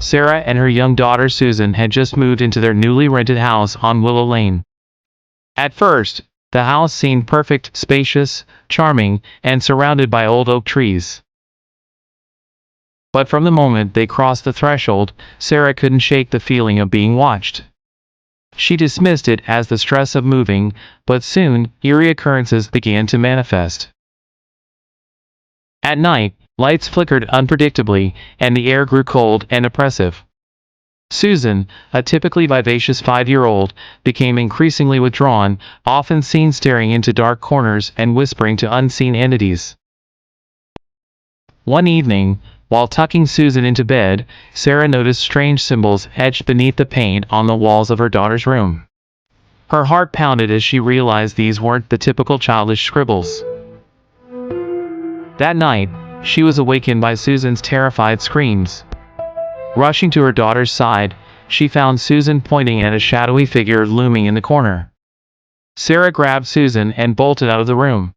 Sarah and her young daughter Susan had just moved into their newly rented house on Willow Lane. At first, the house seemed perfect, spacious, charming, and surrounded by old oak trees. But from the moment they crossed the threshold, Sarah couldn't shake the feeling of being watched. She dismissed it as the stress of moving, but soon, eerie occurrences began to manifest. At night, lights flickered unpredictably, and the air grew cold and oppressive. Susan, a typically vivacious 5-year-old, became increasingly withdrawn, often seen staring into dark corners and whispering to unseen entities. One evening, while tucking Susan into bed, Sarah noticed strange symbols etched beneath the paint on the walls of her daughter's room. Her heart pounded as she realized these weren't the typical childish scribbles. That night, she was awakened by Susan's terrified screams. Rushing to her daughter's side, she found Susan pointing at a shadowy figure looming in the corner. Sarah grabbed Susan and bolted out of the room.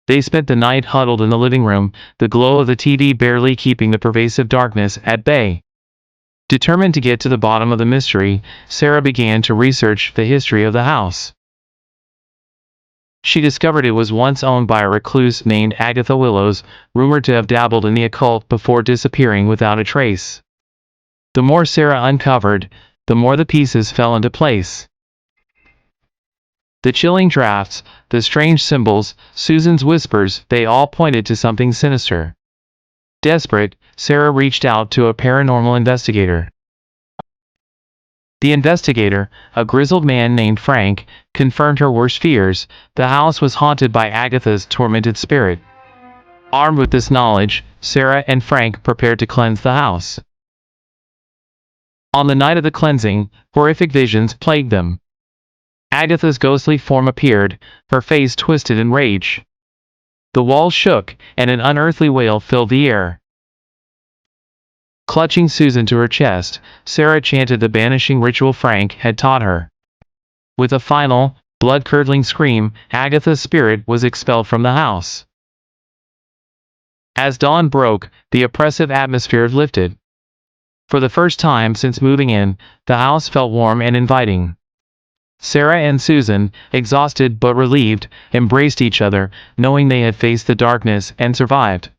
They spent the night huddled in the living room, the glow of the TV barely keeping the pervasive darkness at bay. Determined to get to the bottom of the mystery, Sarah began to research the history of the house. She discovered it was once owned by a recluse named Agatha Willows, rumored to have dabbled in the occult before disappearing without a trace. The more Sarah uncovered, the more the pieces fell into place. The chilling drafts, the strange symbols, Susan's whispers, they all pointed to something sinister. Desperate, Sarah reached out to a paranormal investigator. The investigator, a grizzled man named Frank, confirmed her worst fears: the house was haunted by Agatha's tormented spirit. Armed with this knowledge, Sarah and Frank prepared to cleanse the house. On the night of the cleansing, horrific visions plagued them. Agatha's ghostly form appeared, her face twisted in rage. The walls shook, and an unearthly wail filled the air. Clutching Susan to her chest, Sarah chanted the banishing ritual Frank had taught her. With a final, blood-curdling scream, Agatha's spirit was expelled from the house. As dawn broke, the oppressive atmosphere lifted. For the first time since moving in, the house felt warm and inviting. Sarah and Susan, exhausted but relieved, embraced each other, knowing they had faced the darkness and survived.